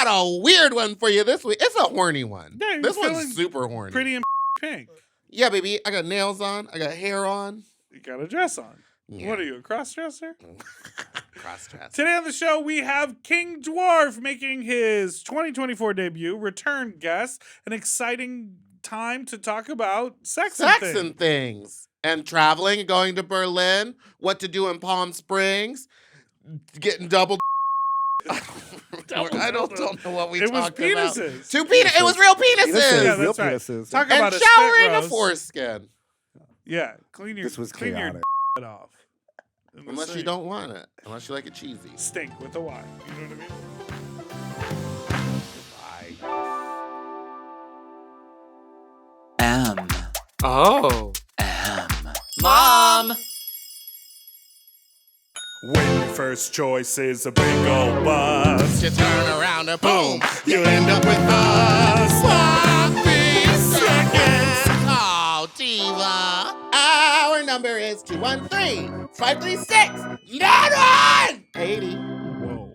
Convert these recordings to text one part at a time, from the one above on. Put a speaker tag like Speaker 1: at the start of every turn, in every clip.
Speaker 1: got a weird one for you this week. It's a horny one.
Speaker 2: Yeah,
Speaker 1: This one's super horny.
Speaker 2: Pretty in pink.
Speaker 1: Yeah, baby. I got nails on. I got hair on.
Speaker 2: You got a dress on.
Speaker 1: Yeah.
Speaker 2: What are you, a cross-dresser?
Speaker 1: Cross-dress.
Speaker 2: Today on the show, we have King Dwarf making his 2024 debut, return guest, an exciting time to talk about sex
Speaker 1: and things. And traveling and going to Berlin, what to do in Palm Springs, getting double. I don't know what we talked about.
Speaker 2: It was penises.
Speaker 1: Two penises. It was real penises.
Speaker 2: Yeah,
Speaker 3: real
Speaker 2: that's right.
Speaker 3: penises.
Speaker 2: Talk
Speaker 1: And
Speaker 2: about
Speaker 1: showering a foreskin.
Speaker 2: Yeah, clean your
Speaker 3: This was
Speaker 2: clean your
Speaker 3: chaotic.
Speaker 2: off. In the
Speaker 1: Unless you
Speaker 2: sink.
Speaker 1: don't want it. Unless you like it cheesy.
Speaker 2: Stink with a Y. You know what I mean?
Speaker 1: Bye.
Speaker 4: Oh. Mom!
Speaker 2: When your first choice is a big old bus,
Speaker 1: You turn around and boom, you end up with a sloppy seconds. Oh, diva. Our number is 213-536-9180.
Speaker 2: whoa.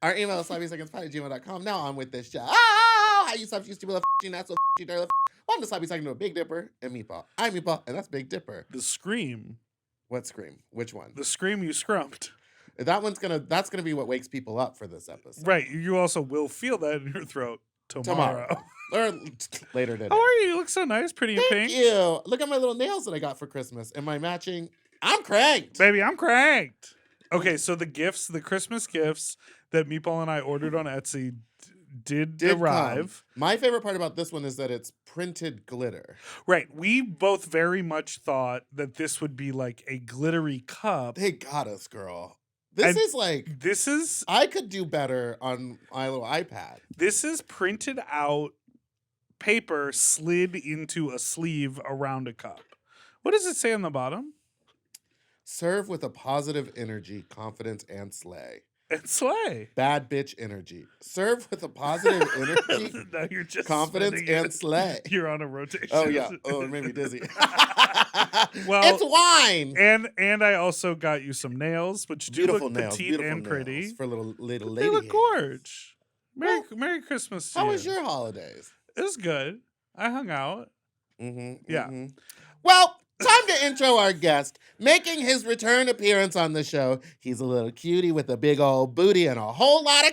Speaker 1: Our email is sloppysecondspot@gmail.com. Now on with this show. Oh, how you subs used to be not so dirty. Welcome to Sloppy Second to a Big Dipper and Meatball. I'm Meatball, and that's Big Dipper.
Speaker 2: The scream.
Speaker 1: What scream? Which one?
Speaker 2: The scream you scrumped.
Speaker 1: That's gonna be what wakes people up for this episode.
Speaker 2: Right. You also will feel that in your throat tomorrow.
Speaker 1: Or later today.
Speaker 2: How are you? You look so nice, pretty in
Speaker 1: Thank
Speaker 2: pink.
Speaker 1: you. Look at my little nails that I got for Christmas. Am I matching? I'm cranked.
Speaker 2: Baby, I'm cranked. Okay, so the Christmas gifts that Meatball and I ordered on Etsy did arrive.
Speaker 1: Come. My favorite part about this one is that it's printed glitter.
Speaker 2: Right. We both very much thought that this would be like a glittery cup.
Speaker 1: They got us, girl. This is I could do better on my little iPad.
Speaker 2: This is printed out paper slid into a sleeve around a cup. What does it say on the bottom?
Speaker 1: Serve with a positive energy, confidence, and slay.
Speaker 2: And slay.
Speaker 1: Bad bitch energy. Serve with a positive energy,
Speaker 2: Now you're just
Speaker 1: confidence,
Speaker 2: spinning
Speaker 1: and
Speaker 2: it.
Speaker 1: slay.
Speaker 2: You're on a rotation.
Speaker 1: Oh, yeah. Oh, it made me dizzy.
Speaker 2: Well,
Speaker 1: it's wine.
Speaker 2: And I also got you some nails, which do
Speaker 1: Beautiful
Speaker 2: look
Speaker 1: nails.
Speaker 2: petite
Speaker 1: Beautiful
Speaker 2: and
Speaker 1: nails
Speaker 2: pretty.
Speaker 1: for little lady
Speaker 2: They look
Speaker 1: hands.
Speaker 2: gorge. Merry Christmas to
Speaker 1: How
Speaker 2: you.
Speaker 1: was your holidays?
Speaker 2: It was good. I hung out.
Speaker 1: Mm-hmm,
Speaker 2: Yeah.
Speaker 1: mm-hmm. Well, time to intro our guest. Making his return appearance on the show, he's a little cutie with a big old booty and a whole lot of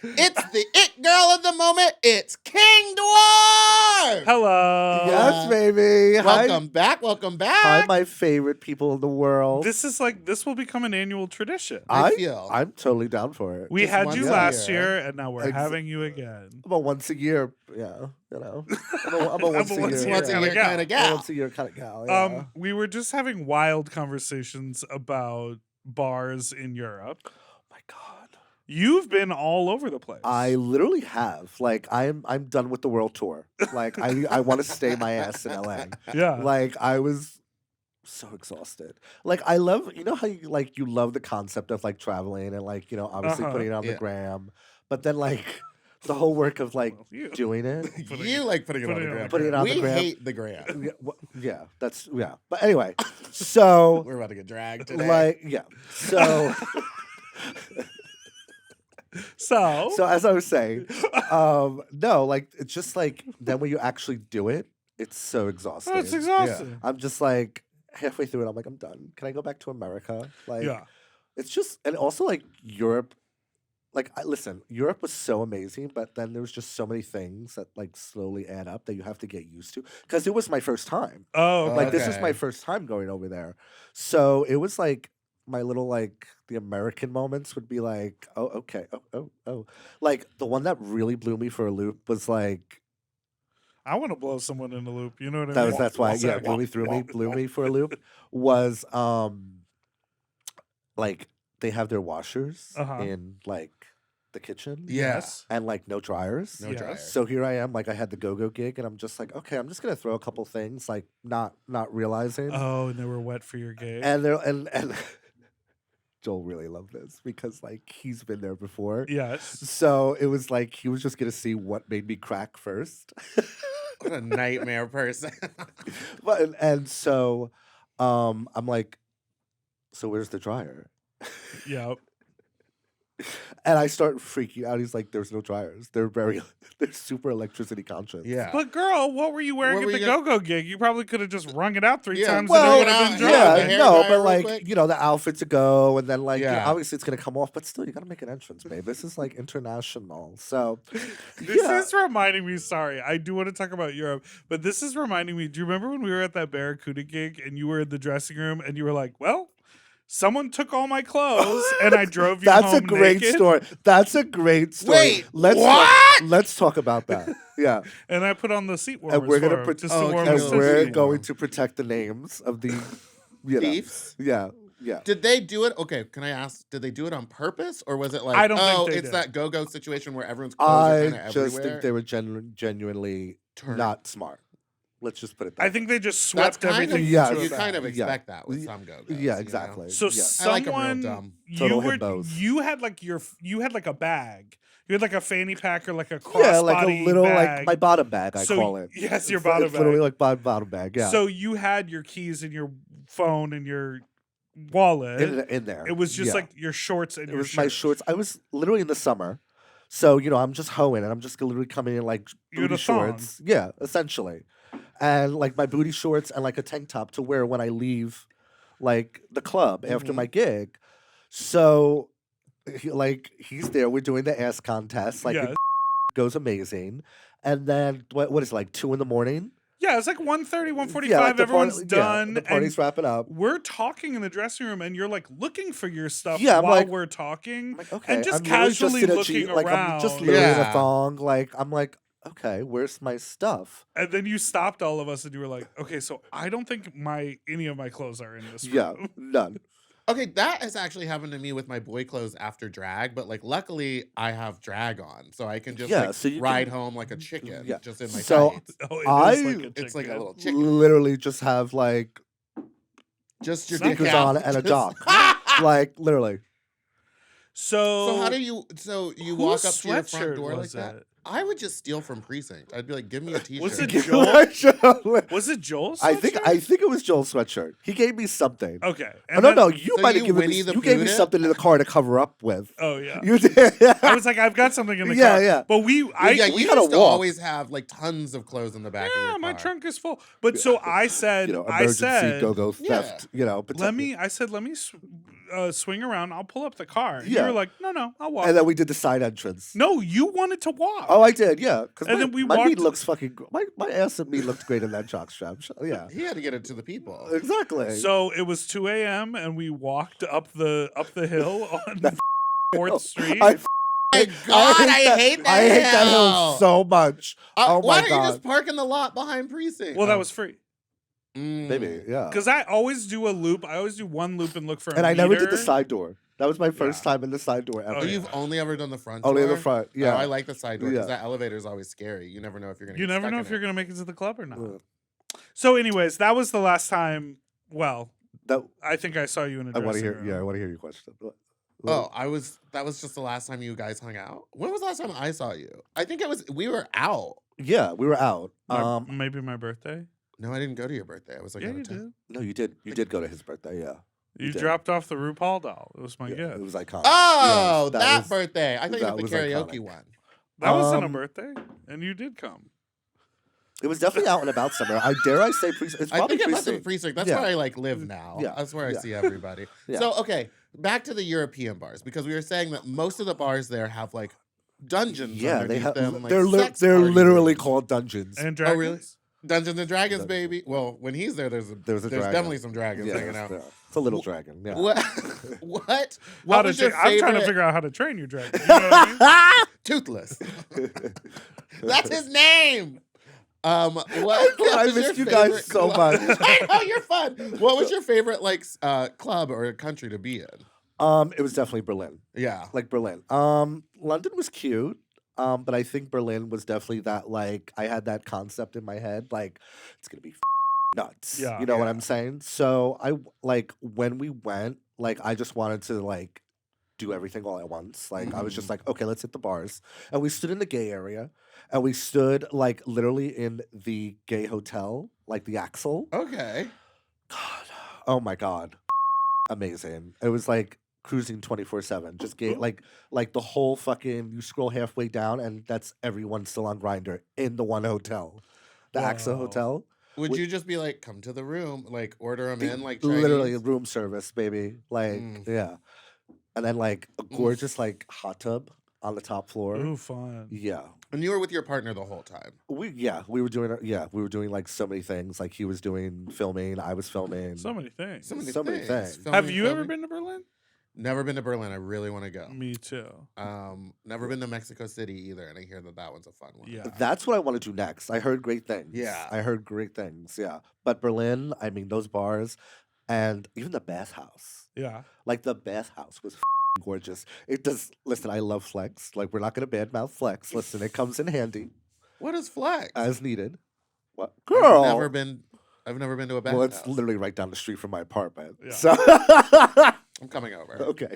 Speaker 1: It's the it girl of the moment. It's King Dwarf.
Speaker 2: Hello.
Speaker 3: Yes, baby.
Speaker 1: Welcome back.
Speaker 3: Hi, my favorite people in the world.
Speaker 2: This will become an annual tradition.
Speaker 3: I'm totally down for it.
Speaker 2: We
Speaker 1: Just
Speaker 2: had
Speaker 1: once
Speaker 2: you
Speaker 1: a
Speaker 2: last
Speaker 1: year.
Speaker 2: year, and now we're having you again.
Speaker 3: I'm a once a year, yeah, I'm a once a
Speaker 1: Once
Speaker 3: year,
Speaker 1: a year kind of
Speaker 3: I'm a
Speaker 1: gal.
Speaker 3: once a year kind of gal. Yeah.
Speaker 2: We were just having wild conversations about bars in Europe.
Speaker 3: Oh my God.
Speaker 2: You've been all over the place.
Speaker 3: I literally have. Like, I'm done with the world tour. Like, I want to stay my ass in LA.
Speaker 2: Yeah.
Speaker 3: Like, I was so exhausted. Like, I love, you know how you love the concept of like traveling and like, obviously putting it on the gram, but then like the whole work of like
Speaker 2: you.
Speaker 3: doing it.
Speaker 1: You like putting it on the gram.
Speaker 3: Putting it on the gram.
Speaker 1: We hate the gram.
Speaker 3: Yeah. But anyway, so
Speaker 1: We're about to get dragged today.
Speaker 3: like, yeah. So
Speaker 2: So
Speaker 3: as I was saying, no, like it's just like then when you actually do it, it's so exhausting.
Speaker 2: it's exhausting.
Speaker 3: I'm just like halfway through it, I'm like, I'm done. Can I go back to America? Like,
Speaker 2: Yeah.
Speaker 3: it's just, and also like Europe. Like, listen, Europe was so amazing, but then there was just so many things that like slowly add up that you have to get used to. Because it was my first time.
Speaker 2: Oh,
Speaker 3: Like, this is
Speaker 1: Okay.
Speaker 3: my first time going over there. So it was like my little like the American moments would be like, oh, okay, oh. Like the one that really blew me for a loop was like
Speaker 2: I want to blow someone in the loop. You know what I mean?
Speaker 3: that's why
Speaker 2: I'll say,
Speaker 3: blew me for a loop was like they have their washers in like the kitchen.
Speaker 1: Yes.
Speaker 3: And like no dryers.
Speaker 1: No
Speaker 2: Yes.
Speaker 1: dryer.
Speaker 3: So here I am, like I had the go-go gig, and I'm just like, okay, I'm just gonna throw a couple things, like not realizing.
Speaker 2: Oh, and they were wet for your gig.
Speaker 3: And there and Joel really loved this because like he's been there before.
Speaker 2: Yes.
Speaker 3: So it was like he was just gonna see what made me crack first.
Speaker 1: What a nightmare person.
Speaker 3: and so I'm like, so where's the dryer?
Speaker 2: Yep.
Speaker 3: And I start freaking out. He's like, "There's no dryers. They're super electricity conscious."
Speaker 1: Yeah.
Speaker 2: But girl, what were you wearing
Speaker 1: What
Speaker 2: at
Speaker 1: were
Speaker 2: the
Speaker 1: you gonna-
Speaker 2: go-go gig? You probably could have just wrung it out 3
Speaker 1: Yeah.
Speaker 2: times
Speaker 3: Well,
Speaker 2: and it would have been
Speaker 1: yeah,
Speaker 2: dry.
Speaker 1: the hair
Speaker 3: no,
Speaker 1: dryer
Speaker 3: but
Speaker 1: real
Speaker 3: like
Speaker 1: quick.
Speaker 3: the outfit to go, and then like
Speaker 1: Yeah.
Speaker 3: obviously it's gonna come off, but still you gotta make an entrance, babe. This is like international, so
Speaker 2: This
Speaker 3: yeah.
Speaker 2: is reminding me, sorry, I do want to talk about Europe, but this is reminding me, do you remember when we were at that Barracuda gig and you were in the dressing room and you were like, well, someone took all my clothes and I drove you
Speaker 3: That's
Speaker 2: home
Speaker 3: a great
Speaker 2: naked,
Speaker 3: story. That's a great story.
Speaker 1: Wait,
Speaker 3: let's
Speaker 1: what?
Speaker 3: Let's talk about that. Yeah,
Speaker 2: and I put on the seat warmers
Speaker 3: and we're gonna
Speaker 2: for him, just to
Speaker 1: Oh,
Speaker 2: warm
Speaker 1: okay,
Speaker 3: and
Speaker 2: his
Speaker 1: so
Speaker 3: we're
Speaker 1: seat
Speaker 3: going
Speaker 1: warm.
Speaker 3: to protect the names of the
Speaker 1: Thieves?
Speaker 3: Yeah, yeah.
Speaker 1: Did they do it? Okay, can I ask? Did they do it on purpose, or was it like,
Speaker 2: I don't think
Speaker 1: oh,
Speaker 2: they
Speaker 1: it's
Speaker 2: did.
Speaker 1: that go-go situation where everyone's clothes are kind
Speaker 3: I
Speaker 1: of
Speaker 3: just
Speaker 1: everywhere?
Speaker 3: think they were genuinely
Speaker 1: Turn-
Speaker 3: not smart. Let's just put it that
Speaker 2: I
Speaker 3: way.
Speaker 2: think they just
Speaker 1: That's
Speaker 2: swept
Speaker 1: kind
Speaker 2: everything
Speaker 1: of
Speaker 3: Yes.
Speaker 2: into
Speaker 1: you
Speaker 2: a bag.
Speaker 1: kind of
Speaker 3: Yeah.
Speaker 1: expect that with
Speaker 3: Y-
Speaker 1: some go-go's.
Speaker 3: Yeah,
Speaker 1: you know?
Speaker 3: exactly.
Speaker 2: So
Speaker 3: yeah.
Speaker 1: I like 'em real
Speaker 2: someone,
Speaker 1: dumb.
Speaker 3: Total
Speaker 2: you
Speaker 3: himbos.
Speaker 2: you had like you had like a bag. You had like a fanny pack or like a
Speaker 3: Yeah, like a
Speaker 2: crossbody
Speaker 3: little
Speaker 2: bag.
Speaker 3: like my bottom bag. I
Speaker 2: So
Speaker 3: call it.
Speaker 2: yes, your
Speaker 3: It's
Speaker 2: bottom
Speaker 3: it's literally
Speaker 2: bag.
Speaker 3: like my bottom bag. Yeah.
Speaker 2: So you had your keys and your phone and your wallet.
Speaker 3: in there.
Speaker 2: It was just
Speaker 3: Yeah.
Speaker 2: like your shorts and
Speaker 3: it
Speaker 2: your
Speaker 3: was my
Speaker 2: shirt.
Speaker 3: shorts. I was literally in the summer, so I'm just hoeing and I'm just literally coming in like
Speaker 2: You had
Speaker 3: booty
Speaker 2: a thong.
Speaker 3: shorts. Yeah, essentially, and like my booty shorts and like a tank top to wear when I leave, like the club after
Speaker 1: Mhm.
Speaker 3: my gig. So, he's there. We're doing the ass contest. Like
Speaker 2: Yeah.
Speaker 3: it goes amazing, and then what is it, like 2 a.m?
Speaker 2: Yeah, it's like 1:30, 1:45.
Speaker 3: Yeah, like the
Speaker 2: Everyone's
Speaker 3: party-
Speaker 2: done.
Speaker 3: Yeah, the party's
Speaker 2: and
Speaker 3: wrapping up.
Speaker 2: we're talking in the dressing room, and you're like looking for your stuff
Speaker 3: Yeah, I'm
Speaker 2: while
Speaker 3: like-
Speaker 2: we're talking.
Speaker 3: I'm like, okay,
Speaker 2: and just
Speaker 3: I'm literally
Speaker 2: casually
Speaker 3: in a
Speaker 2: looking
Speaker 3: like I'm just
Speaker 2: around.
Speaker 3: literally in a
Speaker 1: Yeah.
Speaker 3: thong. Like I'm like, okay, where's my stuff?
Speaker 2: And then you stopped all of us, and you were like, "Okay, so I don't think any of my clothes are in this
Speaker 3: Yeah,
Speaker 2: room."
Speaker 3: none.
Speaker 1: Okay, that has actually happened to me with my boy clothes after drag, but like luckily I have drag on, so I can just
Speaker 3: Yeah,
Speaker 1: like
Speaker 3: so you
Speaker 1: ride
Speaker 3: can-
Speaker 1: home like a chicken,
Speaker 3: Yeah.
Speaker 1: just in my
Speaker 3: So,
Speaker 1: tights.
Speaker 2: Oh,
Speaker 3: I-
Speaker 1: It's like a little chicken.
Speaker 3: Literally just have like
Speaker 1: Just your
Speaker 3: sneakers
Speaker 1: dick
Speaker 3: on
Speaker 1: out.
Speaker 3: and a
Speaker 1: Just-
Speaker 3: dock. like literally.
Speaker 2: So,
Speaker 1: So how do you? So you
Speaker 2: whose
Speaker 1: walk up to your front
Speaker 2: sweatshirt
Speaker 1: door like
Speaker 2: was
Speaker 1: that?
Speaker 2: it?
Speaker 1: I would just steal from precinct. I'd be like, "Give me a T-shirt."
Speaker 2: Was it
Speaker 3: Give
Speaker 2: Joel?
Speaker 3: my shirt.
Speaker 2: Was it Joel's?
Speaker 3: I think
Speaker 2: sweatshirt?
Speaker 3: it was Joel's sweatshirt. He gave me something.
Speaker 2: Okay.
Speaker 3: Oh,
Speaker 2: and
Speaker 3: no,
Speaker 2: then-
Speaker 3: no, you
Speaker 1: So
Speaker 3: might
Speaker 1: you
Speaker 3: have given
Speaker 1: Winnie
Speaker 3: me.
Speaker 1: the
Speaker 3: You gave me
Speaker 1: Poohed it?
Speaker 3: something in the car to cover up with.
Speaker 2: Oh yeah.
Speaker 3: You did.
Speaker 2: I was like, I've got something in the
Speaker 3: Yeah,
Speaker 2: car.
Speaker 3: yeah.
Speaker 2: But we
Speaker 1: yeah, you
Speaker 3: gotta
Speaker 1: used to
Speaker 3: walk.
Speaker 1: always have like tons of clothes in the back of your car.
Speaker 2: my trunk is full. But so I said,
Speaker 3: emergency go-go
Speaker 1: Yeah.
Speaker 3: theft.
Speaker 2: let me swing around. I'll pull up the car. And
Speaker 3: Yeah.
Speaker 2: you were like, no, I'll walk.
Speaker 3: And then we did the side entrance.
Speaker 2: No, you wanted to walk.
Speaker 3: Oh, I did, yeah. Because
Speaker 2: And then we
Speaker 3: my meat
Speaker 2: walked-
Speaker 3: looks fucking. My ass and meat looked great in that jockstrap. Yeah,
Speaker 1: He had to get it to the people.
Speaker 3: exactly.
Speaker 2: So it was 2 a.m. and we walked up the hill on 4th Street.
Speaker 1: My God, I hate that
Speaker 3: I hate that hill
Speaker 1: hill.
Speaker 3: so much. Oh
Speaker 1: Why
Speaker 3: my
Speaker 1: don't you
Speaker 3: god.
Speaker 1: just park in the lot behind precinct?
Speaker 2: Well, that was free.
Speaker 3: Maybe, yeah.
Speaker 2: Because I always do a loop. I always do one loop and look for a
Speaker 3: And I never did the
Speaker 2: meter.
Speaker 3: side door. That was my first
Speaker 2: Yeah.
Speaker 3: time in the side door ever.
Speaker 1: Oh,
Speaker 2: yeah.
Speaker 1: you've only ever done the front
Speaker 3: Only in
Speaker 1: door?
Speaker 3: the front, yeah.
Speaker 1: Oh, I like the side door because
Speaker 3: Yeah.
Speaker 1: that elevator is always scary. You never know if you're going to
Speaker 2: You
Speaker 1: get
Speaker 2: never
Speaker 1: stuck
Speaker 2: know
Speaker 1: in
Speaker 2: if you're
Speaker 1: it.
Speaker 2: going to make it to the club or not.
Speaker 3: Ugh.
Speaker 2: So, anyways, that was the last time. Well,
Speaker 3: That,
Speaker 2: I think I saw you in a
Speaker 3: I
Speaker 2: dressing
Speaker 3: want to hear.
Speaker 2: room.
Speaker 3: Yeah, I want to hear your question.
Speaker 1: Oh, that was just the last time you guys hung out? When was the last time I saw you? I think we were out.
Speaker 3: Yeah, we were out.
Speaker 2: Maybe my birthday.
Speaker 1: No, I didn't go to your birthday. I was like,
Speaker 2: Yeah,
Speaker 1: out
Speaker 2: you
Speaker 1: of town.
Speaker 2: did.
Speaker 3: No, you did. You did go to his birthday. Yeah.
Speaker 2: You
Speaker 3: did.
Speaker 2: dropped off the RuPaul doll. It was my
Speaker 3: Yeah,
Speaker 2: gift.
Speaker 3: it was iconic.
Speaker 1: Oh,
Speaker 3: Yes,
Speaker 1: that
Speaker 3: was-
Speaker 1: birthday. I thought you
Speaker 3: that
Speaker 1: meant the
Speaker 3: was
Speaker 1: karaoke
Speaker 3: iconic.
Speaker 1: one.
Speaker 2: That wasn't a
Speaker 3: Um,
Speaker 2: birthday, and you did come.
Speaker 3: It was definitely out and about somewhere. I dare I say precinct. It's
Speaker 1: I
Speaker 3: probably
Speaker 1: think it must have been
Speaker 3: precinct.
Speaker 1: precinct. That's
Speaker 3: Yeah.
Speaker 1: where I like live now.
Speaker 3: Yeah.
Speaker 1: That's where I
Speaker 3: Yeah.
Speaker 1: see everybody.
Speaker 3: Yeah.
Speaker 1: So okay, back to the European bars because we were saying that most of the bars there have like dungeons.
Speaker 3: Yeah, they
Speaker 1: underneath
Speaker 3: have.
Speaker 1: them, like
Speaker 3: they're
Speaker 1: sex
Speaker 3: they're
Speaker 1: party
Speaker 3: literally
Speaker 1: rooms.
Speaker 3: called dungeons.
Speaker 2: And
Speaker 1: Oh,
Speaker 2: dragons.
Speaker 1: really? Dungeons and Dragons,
Speaker 3: Dungeons.
Speaker 1: baby. Well, when he's there's
Speaker 3: There's a dragon.
Speaker 1: definitely some dragons
Speaker 3: Yeah,
Speaker 1: hanging out.
Speaker 3: it's a little dragon. Yeah.
Speaker 1: What? what?
Speaker 2: How
Speaker 1: What
Speaker 2: to
Speaker 1: was your
Speaker 2: tra- I'm trying to
Speaker 1: favorite-
Speaker 2: figure out how to train your dragon. You know what I mean?
Speaker 1: Toothless. That's his name. What?
Speaker 3: I
Speaker 1: what was
Speaker 3: missed
Speaker 1: your
Speaker 3: you guys
Speaker 1: favorite
Speaker 3: so
Speaker 1: club?
Speaker 3: much.
Speaker 1: I know you're fun. What was your favorite club or country to be in?
Speaker 3: It was definitely Berlin.
Speaker 1: Yeah.
Speaker 3: Like Berlin. London was cute. But I think Berlin was definitely that, like, I had that concept in my head, like, it's gonna be nuts.
Speaker 2: Yeah.
Speaker 3: You know what
Speaker 1: Yeah.
Speaker 3: I'm saying? So when we went, like, I just wanted to like do everything all at once. Like I was just like, okay, let's hit the bars. And we stood in the gay area, and we stood like literally in the gay hotel, like the Axel.
Speaker 1: Okay.
Speaker 3: God, oh my god, amazing! It was like cruising 24/7. Just get like the whole fucking. You scroll halfway down, and that's everyone still on Grindr in the one hotel, the AXA
Speaker 2: Wow.
Speaker 3: hotel.
Speaker 1: Would you just be like, come to the room, like order them in, like
Speaker 3: Literally
Speaker 1: Chinese?
Speaker 3: room service, baby. Like yeah, and then like a gorgeous like hot tub on the top floor.
Speaker 2: Ooh, fun.
Speaker 3: Yeah.
Speaker 1: And you were with your partner the whole time.
Speaker 3: We were doing like so many things. Like he was doing filming, I was filming.
Speaker 2: So many things.
Speaker 1: So many
Speaker 3: things.
Speaker 1: things.
Speaker 2: Have you ever
Speaker 1: Filming.
Speaker 2: been to Berlin?
Speaker 1: Never been to Berlin. I really want to go.
Speaker 2: Me too.
Speaker 1: Never been to Mexico City either, and I hear that one's a fun one.
Speaker 2: Yeah.
Speaker 3: That's what I want to do next. I heard great things.
Speaker 1: Yeah.
Speaker 3: I heard great things. Yeah. But Berlin, I mean, those bars and even the bathhouse.
Speaker 2: Yeah.
Speaker 3: Like the bathhouse was gorgeous. It does. Listen, I love Flex. Like we're not gonna badmouth Flex. Listen, it comes in handy
Speaker 1: What is Flex?
Speaker 3: as needed. What girl?
Speaker 1: I've never been to a bathhouse.
Speaker 3: Well, it's literally right down the street from my apartment.
Speaker 2: Yeah.
Speaker 3: So
Speaker 1: I'm coming over.
Speaker 3: okay.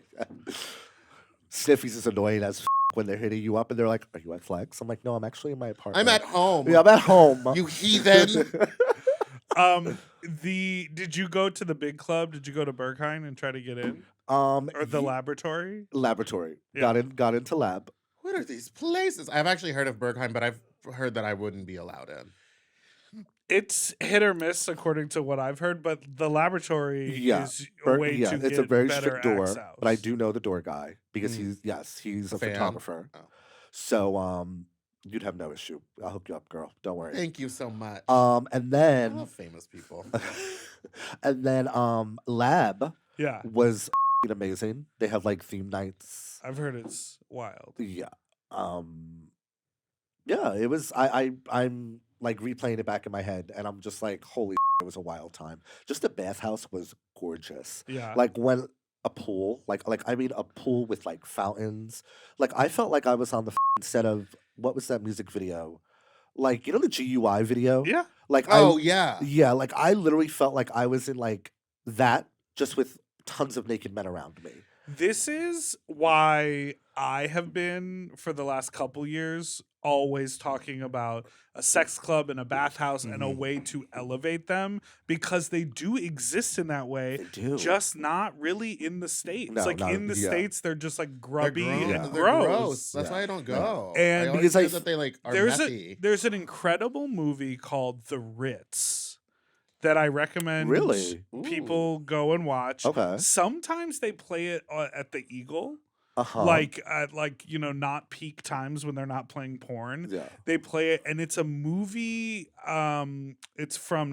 Speaker 3: Sniffies is annoying as when they're hitting you up and they're like, "Are you at Flex?" I'm like, "No, I'm actually in my apartment.
Speaker 1: I'm at home.
Speaker 3: Yeah, I'm at home.
Speaker 1: You heathen.
Speaker 2: Did you go to the big club? Did you go to Berghain and try to get in? Or the laboratory?
Speaker 3: Laboratory.
Speaker 2: Yeah.
Speaker 3: Got into lab.
Speaker 1: What are these places? I've actually heard of Berghain, but I've heard that I wouldn't be allowed in.
Speaker 2: It's hit or miss according to what I've heard, but the laboratory
Speaker 3: Yeah.
Speaker 2: is a way to
Speaker 3: it's
Speaker 2: get
Speaker 3: a very
Speaker 2: better
Speaker 3: strict door,
Speaker 2: access.
Speaker 3: but I do know the door guy because he's
Speaker 1: A
Speaker 3: a
Speaker 1: fan?
Speaker 3: photographer.
Speaker 1: Oh.
Speaker 3: So you'd have no issue. I'll hook you up, girl. Don't worry.
Speaker 1: Thank you so much.
Speaker 3: And
Speaker 1: I
Speaker 3: then
Speaker 1: love famous people.
Speaker 3: lab
Speaker 2: Yeah,
Speaker 3: was amazing. They have like theme nights.
Speaker 2: I've heard it's wild.
Speaker 3: Yeah. Yeah, it was I'm like replaying it back in my head and I'm just like, holy it was a wild time. Just the bathhouse was gorgeous.
Speaker 2: Yeah,
Speaker 3: Like when a pool, like I mean a pool with like fountains. Like I felt like I was on the set of what was that music video? Like, you know the GUI video?
Speaker 2: yeah.
Speaker 3: Like
Speaker 1: Yeah.
Speaker 3: yeah, like I literally felt like I was in like that just with tons of naked men around me.
Speaker 2: This is why I have been for the last couple years always talking about a sex club and a bathhouse and a way to elevate them because they do exist in that way.
Speaker 3: They do.
Speaker 2: Just not really in the States.
Speaker 3: No,
Speaker 2: like
Speaker 3: not-
Speaker 2: in the
Speaker 3: yeah.
Speaker 2: States, they're just like
Speaker 1: They're
Speaker 2: grubby
Speaker 1: grown-
Speaker 2: and
Speaker 1: they're
Speaker 2: gross.
Speaker 1: That's
Speaker 3: Yeah.
Speaker 1: why I don't go.
Speaker 2: And
Speaker 1: I always
Speaker 3: because
Speaker 1: hear
Speaker 3: I
Speaker 1: that they like are
Speaker 2: There's
Speaker 1: messy.
Speaker 2: there's an incredible movie called The Ritz that I recommend
Speaker 3: Really?
Speaker 2: people go and watch.
Speaker 3: Okay.
Speaker 2: Sometimes they play it at the Eagle.
Speaker 3: Uh-huh.
Speaker 2: Like at not peak times when they're not playing porn.
Speaker 3: yeah.
Speaker 2: They play it and it's a movie it's from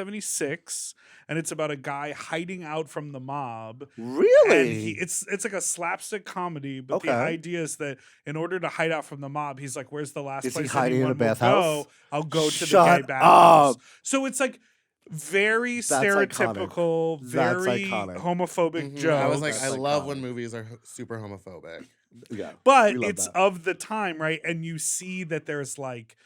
Speaker 2: 1976 and it's about a guy hiding out from the mob.
Speaker 3: Really?
Speaker 2: And it's like a slapstick comedy, but the
Speaker 3: Okay.
Speaker 2: idea is that in order to hide out from the mob, he's like, where's the last
Speaker 3: Is he
Speaker 2: place
Speaker 3: hiding in a
Speaker 2: anyone will
Speaker 3: bathhouse?
Speaker 2: go? I'll go to the
Speaker 3: Shut
Speaker 2: gay bathhouse.
Speaker 3: up.
Speaker 2: So it's like very
Speaker 3: That's iconic.
Speaker 2: stereotypical,
Speaker 3: That's
Speaker 2: very
Speaker 3: iconic.
Speaker 2: homophobic
Speaker 1: Mhm.
Speaker 2: joke.
Speaker 1: I was like,
Speaker 3: That's
Speaker 1: I love
Speaker 3: iconic.
Speaker 1: when movies are super homophobic.
Speaker 3: Yeah.
Speaker 2: But
Speaker 3: We love
Speaker 2: it's
Speaker 3: that.
Speaker 2: of the time, right? And you see that there's like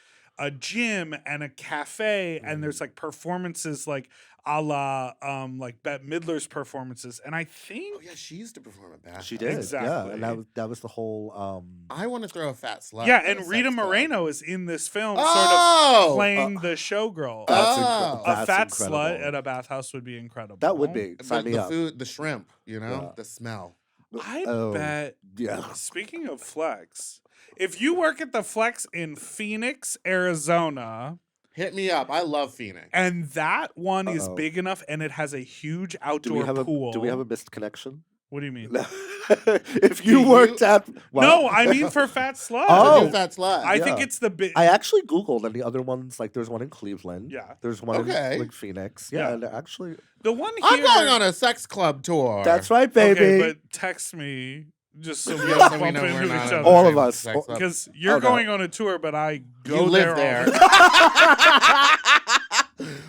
Speaker 2: a gym and a cafe, and there's like performances like a la like Bette Midler's performances. And I think
Speaker 1: Oh yeah, she used to perform at Bath.
Speaker 3: She
Speaker 1: House.
Speaker 3: did. Yeah.
Speaker 2: Exactly.
Speaker 3: And that was the whole
Speaker 1: I want to throw a fat slut.
Speaker 2: yeah,
Speaker 1: at a
Speaker 2: and
Speaker 1: sex
Speaker 2: Rita
Speaker 1: club.
Speaker 2: Moreno is in this film, sort
Speaker 1: Oh,
Speaker 2: of playing the showgirl.
Speaker 3: That's
Speaker 1: Oh.
Speaker 2: A fat
Speaker 3: incredible.
Speaker 2: slut at a bathhouse would be incredible.
Speaker 3: That would be.
Speaker 1: But
Speaker 3: Sign me
Speaker 1: the
Speaker 3: up.
Speaker 1: food, the shrimp, you know,
Speaker 3: Yeah.
Speaker 1: the smell.
Speaker 2: I
Speaker 3: Oh,
Speaker 2: bet.
Speaker 3: Yeah.
Speaker 2: Speaking of Flex, if you work at the Flex in Phoenix, Arizona,
Speaker 1: Hit me up. I love Phoenix.
Speaker 2: and that one is
Speaker 3: Uh-oh.
Speaker 2: big enough and it has a huge
Speaker 3: Do
Speaker 2: outdoor
Speaker 3: we have
Speaker 2: pool.
Speaker 3: do we have a missed connection?
Speaker 2: What do you mean?
Speaker 3: If you
Speaker 1: Do
Speaker 3: worked
Speaker 1: you-
Speaker 3: at what?
Speaker 2: No, I mean for fat slut.
Speaker 3: Oh.
Speaker 1: The new fat slut.
Speaker 2: I think
Speaker 3: yeah.
Speaker 2: it's the big.
Speaker 3: I actually Googled and the other ones, like there's one in Cleveland.
Speaker 2: Yeah.
Speaker 3: There's one
Speaker 1: Okay.
Speaker 3: in like Phoenix. Yeah,
Speaker 2: Yeah.
Speaker 3: and actually
Speaker 2: The one here.
Speaker 1: I'm going on a sex club tour.
Speaker 3: that's right, baby.
Speaker 2: Okay, but text me just so we
Speaker 1: Yeah,
Speaker 2: don't
Speaker 1: so we
Speaker 2: bump
Speaker 1: know we're
Speaker 2: into
Speaker 1: not
Speaker 2: each
Speaker 1: on
Speaker 2: other.
Speaker 3: All
Speaker 1: the
Speaker 3: of
Speaker 1: same
Speaker 3: us.
Speaker 1: sex club.
Speaker 2: Because you're
Speaker 3: Oh, no.
Speaker 2: going on a tour, but I go
Speaker 1: You live
Speaker 2: there.
Speaker 1: there.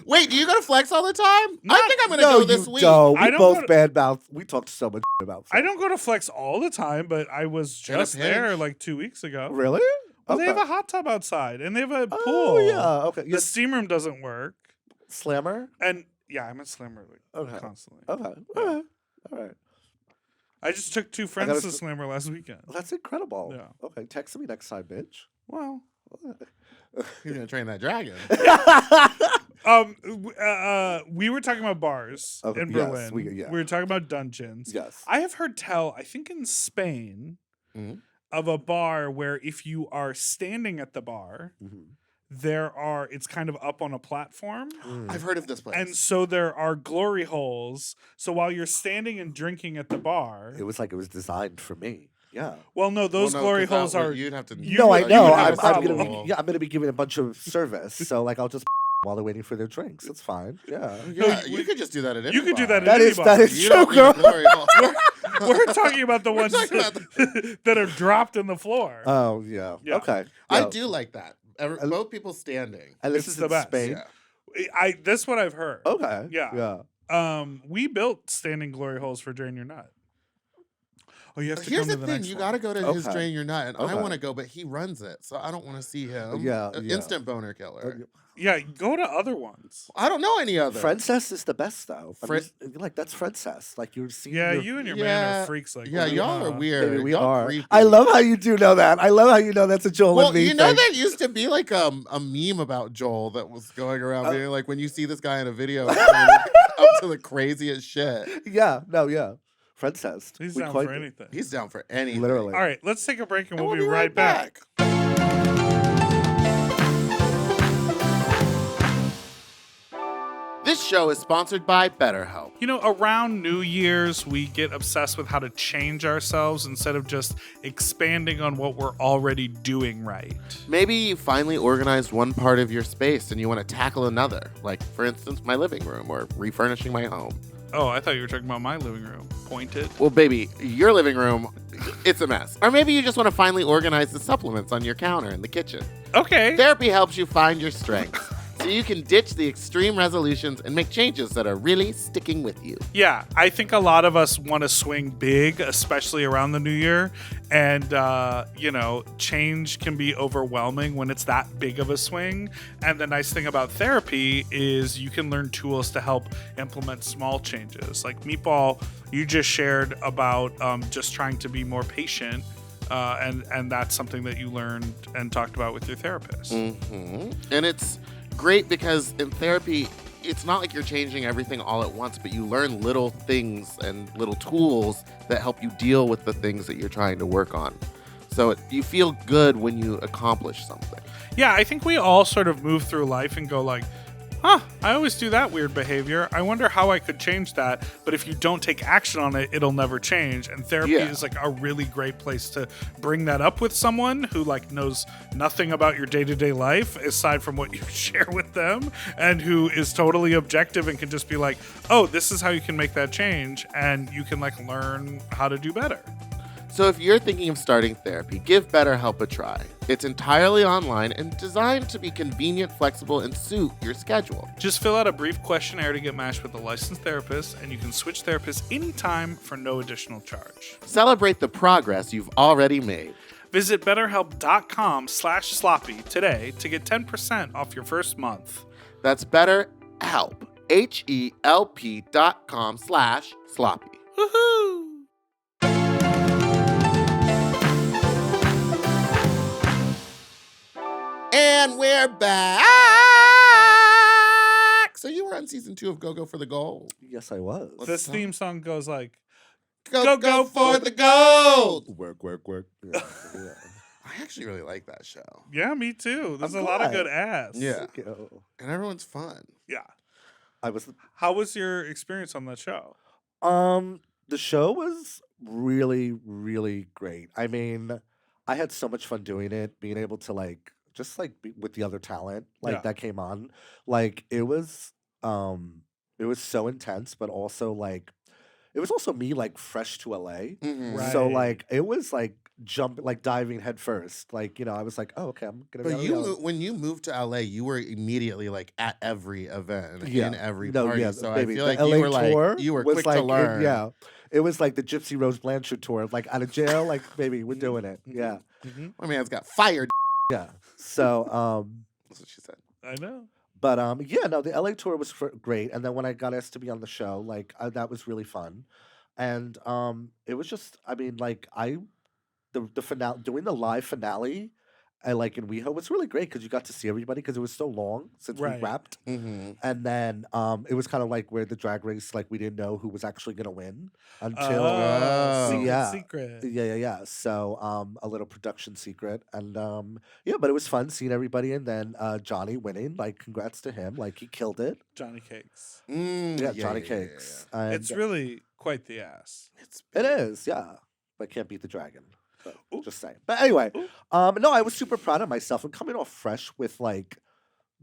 Speaker 1: Wait, do you go to Flex all the time? I
Speaker 2: Not-
Speaker 1: think I'm going to
Speaker 3: No,
Speaker 1: go this
Speaker 3: you
Speaker 1: week.
Speaker 3: don't.
Speaker 2: I
Speaker 3: We
Speaker 2: don't
Speaker 3: both
Speaker 2: go to-
Speaker 3: bad mouth. We talked so much about.
Speaker 2: I don't go to Flex all the time, but I was
Speaker 1: In a
Speaker 2: just there
Speaker 1: pinch.
Speaker 2: like 2 weeks ago.
Speaker 3: Really?
Speaker 2: Well, they have
Speaker 3: Okay.
Speaker 2: a hot tub outside and they have a pool.
Speaker 3: Oh yeah. Okay.
Speaker 2: The
Speaker 3: Yes.
Speaker 2: steam room doesn't work.
Speaker 3: Slammer.
Speaker 2: And yeah, I'm at Slammer like,
Speaker 3: Okay.
Speaker 2: constantly.
Speaker 3: Okay.
Speaker 2: Yeah.
Speaker 3: All right. All right.
Speaker 2: I just took 2 friends
Speaker 3: gotta
Speaker 2: to
Speaker 3: s-
Speaker 2: Slammer last weekend.
Speaker 3: Well, that's incredible.
Speaker 2: Yeah.
Speaker 3: Okay. Text me next time, bitch.
Speaker 2: Well,
Speaker 1: He's going to train that dragon.
Speaker 2: We were talking about bars
Speaker 3: Okay,
Speaker 2: in
Speaker 3: yes,
Speaker 2: Berlin.
Speaker 3: we
Speaker 2: We were talking about dungeons.
Speaker 3: Yes.
Speaker 2: I have heard tell, I think in Spain,
Speaker 1: Mhm.
Speaker 2: of a bar where if you are standing at the bar,
Speaker 3: Mhm.
Speaker 2: it's kind of up on a platform.
Speaker 1: I've heard of this place.
Speaker 2: And so there are glory holes. So while you're standing and drinking at the bar,
Speaker 3: It was like it was designed for me. Yeah.
Speaker 2: well, no, those
Speaker 1: Well, no,
Speaker 2: glory
Speaker 1: 'cause that
Speaker 2: holes
Speaker 1: would-
Speaker 2: are.
Speaker 1: You'd have to.
Speaker 3: No, I
Speaker 2: you
Speaker 3: know.
Speaker 2: would have a
Speaker 3: I'm
Speaker 2: problem.
Speaker 3: gonna be. Yeah, I'm gonna be giving a bunch of service. So like, I'll just while they're waiting for their drinks. It's fine. Yeah.
Speaker 1: Yeah,
Speaker 2: No,
Speaker 1: you could just do that at any
Speaker 2: You could do
Speaker 1: bar.
Speaker 2: that at
Speaker 3: That
Speaker 2: any
Speaker 3: is
Speaker 2: bar.
Speaker 3: that is
Speaker 1: You
Speaker 3: true,
Speaker 1: don't need a
Speaker 3: girl.
Speaker 1: glory hole.
Speaker 2: We're talking about the ones
Speaker 1: talking about
Speaker 2: that are dropped in the floor.
Speaker 3: Oh yeah.
Speaker 2: Yeah.
Speaker 3: Okay.
Speaker 1: I
Speaker 3: Yeah.
Speaker 1: do like that. Both people standing.
Speaker 3: And this
Speaker 2: It's
Speaker 3: is
Speaker 2: the
Speaker 3: in
Speaker 2: best.
Speaker 3: Spain.
Speaker 1: Yeah.
Speaker 2: That's what I've heard.
Speaker 3: Okay.
Speaker 2: Yeah.
Speaker 3: Yeah.
Speaker 2: We built standing glory holes for Drain Your Nut. Oh, you have to
Speaker 1: Here's
Speaker 2: come
Speaker 1: the
Speaker 2: to the
Speaker 1: thing:
Speaker 2: next
Speaker 1: you
Speaker 2: one.
Speaker 1: got to go to his
Speaker 3: Okay.
Speaker 1: Drain Your Nut, and I
Speaker 3: Okay.
Speaker 1: want to go, but he runs it, so I don't want to see him.
Speaker 3: Yeah,
Speaker 1: An
Speaker 3: yeah.
Speaker 1: Instant boner killer.
Speaker 2: Yeah, go to other ones.
Speaker 1: I don't know any other.
Speaker 3: Friend-cest is the best though.
Speaker 1: Friend-
Speaker 3: Like that's friend-cest. Like you're seeing.
Speaker 2: Yeah, you and your man
Speaker 1: Yeah.
Speaker 2: are freaks like
Speaker 1: Yeah,
Speaker 2: that.
Speaker 1: y'all are weird.
Speaker 3: Maybe we
Speaker 1: Y'all
Speaker 3: are.
Speaker 1: creepy.
Speaker 3: I love how you do know that. I love how you know that's a Joel
Speaker 1: Well,
Speaker 3: and me
Speaker 1: you know
Speaker 3: thing.
Speaker 1: that used to be like a meme about Joel that was going around being like when you see this guy in a video, it's up to the craziest shit.
Speaker 3: Yeah. No. Yeah. Friend-cest.
Speaker 2: He's
Speaker 3: We
Speaker 2: down
Speaker 3: quite-
Speaker 2: for anything.
Speaker 1: He's down for anything.
Speaker 3: Literally.
Speaker 2: All right, let's take a break and
Speaker 1: And
Speaker 2: we'll be right back.
Speaker 1: This show is sponsored by BetterHelp.
Speaker 2: You know, around New Year's, we get obsessed with how to change ourselves instead of just expanding on what we're already doing right.
Speaker 1: Maybe you finally organized one part of your space and you want to tackle another, like, for instance, my living room or refurnishing my home.
Speaker 2: Oh, I thought you were talking about my living room. Pointed.
Speaker 1: Well, baby, your living room, it's a mess. Or maybe you just want to finally organize the supplements on your counter in the kitchen.
Speaker 2: Okay.
Speaker 1: Therapy helps you find your strengths, so you can ditch the extreme resolutions and make changes that are really sticking with you.
Speaker 2: Yeah, I think a lot of us want to swing big, especially around the new year. And, change can be overwhelming when it's that big of a swing. And the nice thing about therapy is you can learn tools to help implement small changes. Like Meatball, you just shared about just trying to be more patient. And that's something that you learned and talked about with your therapist.
Speaker 1: Mm-hmm. And it's great because in therapy, it's not like you're changing everything all at once, but you learn little things and little tools that help you deal with the things that you're trying to work on. So you feel good when you accomplish something.
Speaker 2: Yeah, I think we all sort of move through life and go like, I always do that weird behavior. I wonder how I could change that. But if you don't take action on it, it'll never change. And therapy is like a really great place to bring that up with someone who like knows nothing about your day-to-day life aside from what you share with them, and who is totally objective and can just be like, oh, this is how you can make that change. And you can like learn how to do better.
Speaker 1: So if you're thinking of starting therapy, give BetterHelp a try. It's entirely online and designed to be convenient, flexible, and suit your schedule.
Speaker 2: Just fill out a brief questionnaire to get matched with a licensed therapist, and you can switch therapists anytime for no additional charge.
Speaker 1: Celebrate the progress you've already made.
Speaker 2: Visit betterhelp.com/sloppy today to get 10% off your first month.
Speaker 1: That's BetterHelp, HELP.com/sloppy.
Speaker 2: Woohoo!
Speaker 1: And we're back. So you were on season 2 of Go-Go for the Gold.
Speaker 3: Yes, I was.
Speaker 2: This theme song goes like,
Speaker 1: Go for the gold.
Speaker 3: Work. Yeah. Yeah.
Speaker 1: I actually really like that show.
Speaker 2: yeah, me too. There's
Speaker 3: I'm
Speaker 2: a lot of
Speaker 3: glad.
Speaker 2: good ass.
Speaker 1: Yeah.
Speaker 3: Thank you.
Speaker 1: And everyone's fun.
Speaker 2: Yeah.
Speaker 3: I was.
Speaker 2: How was your experience on that show?
Speaker 3: The show was really, really great. I mean, I had so much fun doing it, being able to like just like be with the other talent like
Speaker 2: Yeah.
Speaker 3: that came on. Like it was so intense, but also like it was also me like fresh to LA.
Speaker 1: Mhm.
Speaker 3: So
Speaker 2: Right.
Speaker 3: like it was like diving head first. Like, I was like, oh, okay, I'm gonna be
Speaker 1: But
Speaker 3: on the LA.
Speaker 1: when you moved to LA, you were immediately like at every event,
Speaker 3: Yeah.
Speaker 1: in every
Speaker 3: No,
Speaker 1: party.
Speaker 3: yeah,
Speaker 1: So
Speaker 3: baby,
Speaker 1: I feel
Speaker 3: the
Speaker 1: like
Speaker 3: LA
Speaker 1: you were
Speaker 3: tour
Speaker 1: like you were
Speaker 3: was
Speaker 1: quick
Speaker 3: like
Speaker 1: to learn.
Speaker 3: yeah. It was like the Gypsy Rose Blanchard tour, like out of jail, like baby, we're doing it. Yeah.
Speaker 1: My man's got fired.
Speaker 3: Yeah. So
Speaker 1: That's what she said.
Speaker 2: I know.
Speaker 3: but yeah, no, the LA tour was great. And then when I got asked to be on the show, like that was really fun. And it was just, I mean, like the finale, doing the live finale like in WeHo was really great because you got to see everybody because it was so long since
Speaker 2: Right.
Speaker 3: we wrapped.
Speaker 1: Mhm.
Speaker 3: And then it was kind of like where the drag race, like we didn't know who was actually gonna win until
Speaker 1: Oh.
Speaker 2: Secret.
Speaker 3: yeah. So a little production secret, and yeah, but it was fun seeing everybody, and then Johnny winning. Like, congrats to him. Like, he killed it.
Speaker 2: Johnny Cakes.
Speaker 3: Yeah, Johnny Cakes. And
Speaker 2: It's really quite the ass.
Speaker 3: it is, yeah, but can't beat the dragon. But
Speaker 2: Ooh.
Speaker 3: just saying. But anyway,
Speaker 2: Ooh.
Speaker 3: no, I was super proud of myself and coming off fresh with like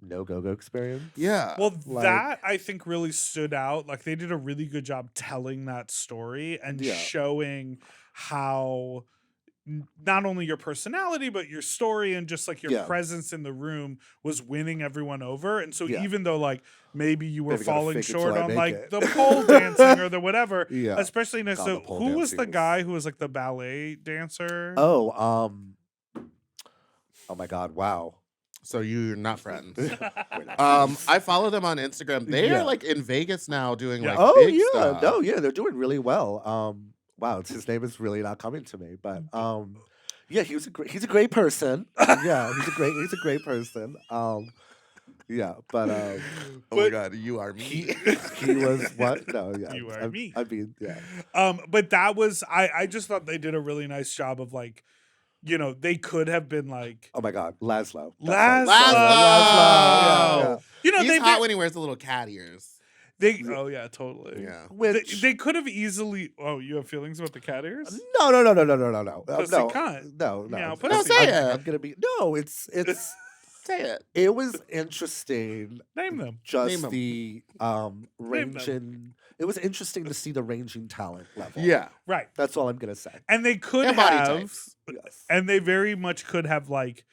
Speaker 3: no go-go experience.
Speaker 1: Yeah.
Speaker 2: Well,
Speaker 3: like-
Speaker 2: that I think really stood out. Like they did a really good job telling that story and
Speaker 3: Yeah.
Speaker 2: showing how not only your personality but your story and just like your
Speaker 3: Yeah.
Speaker 2: presence in the room was winning everyone over. And so
Speaker 3: Yeah.
Speaker 2: even though like maybe you were
Speaker 3: Maybe gotta
Speaker 2: falling
Speaker 3: fake it till
Speaker 2: short
Speaker 3: I
Speaker 2: on
Speaker 3: make
Speaker 2: like
Speaker 3: it.
Speaker 2: the pole dancing or the whatever,
Speaker 3: Yeah.
Speaker 2: especially
Speaker 3: God,
Speaker 2: so
Speaker 3: the pole
Speaker 2: who was the
Speaker 3: dancing was-
Speaker 2: guy who was like the ballet dancer?
Speaker 3: Oh, oh my God! Wow.
Speaker 1: So you're not friends.
Speaker 3: Wait,
Speaker 1: I follow them on Instagram. They
Speaker 3: Yeah.
Speaker 1: are like in Vegas now doing
Speaker 2: Yeah.
Speaker 1: like
Speaker 3: oh
Speaker 1: big
Speaker 3: yeah,
Speaker 1: stuff.
Speaker 3: no, yeah, they're doing really well. Wow, his name is really not coming to me, but yeah, he's a great person. Yeah, he's a great person. Yeah, but
Speaker 1: Oh my
Speaker 2: But-
Speaker 1: god, you are me.
Speaker 3: he was what? No, yeah,
Speaker 2: You are me.
Speaker 3: I mean, yeah,
Speaker 2: But that was I just thought they did a really nice job of like, you know, they could have been like
Speaker 3: oh my God, Laszlo.
Speaker 2: Laszlo.
Speaker 3: Yeah.
Speaker 2: You know,
Speaker 1: He's
Speaker 2: they
Speaker 1: hot when he wears the little cat ears.
Speaker 2: oh yeah, totally.
Speaker 1: Yeah.
Speaker 3: Which
Speaker 2: They could have easily. Oh, you have feelings about the cat ears?
Speaker 3: no,
Speaker 2: Pussy
Speaker 3: no,
Speaker 2: cunt.
Speaker 3: no.
Speaker 2: Yeah,
Speaker 3: I'm-
Speaker 2: pussy
Speaker 3: I'm-
Speaker 1: cunt.
Speaker 3: I'm- I'm gonna be no. It's
Speaker 1: Say it.
Speaker 3: it was interesting.
Speaker 2: Name them.
Speaker 1: Name
Speaker 3: Just
Speaker 1: 'em.
Speaker 3: the
Speaker 2: them.
Speaker 3: ranging. It was interesting to see the ranging talent level.
Speaker 1: Yeah.
Speaker 2: Right.
Speaker 3: That's all I'm gonna say.
Speaker 2: And they could
Speaker 1: And body
Speaker 2: have,
Speaker 1: types.
Speaker 3: Yes.
Speaker 2: and they very much could have like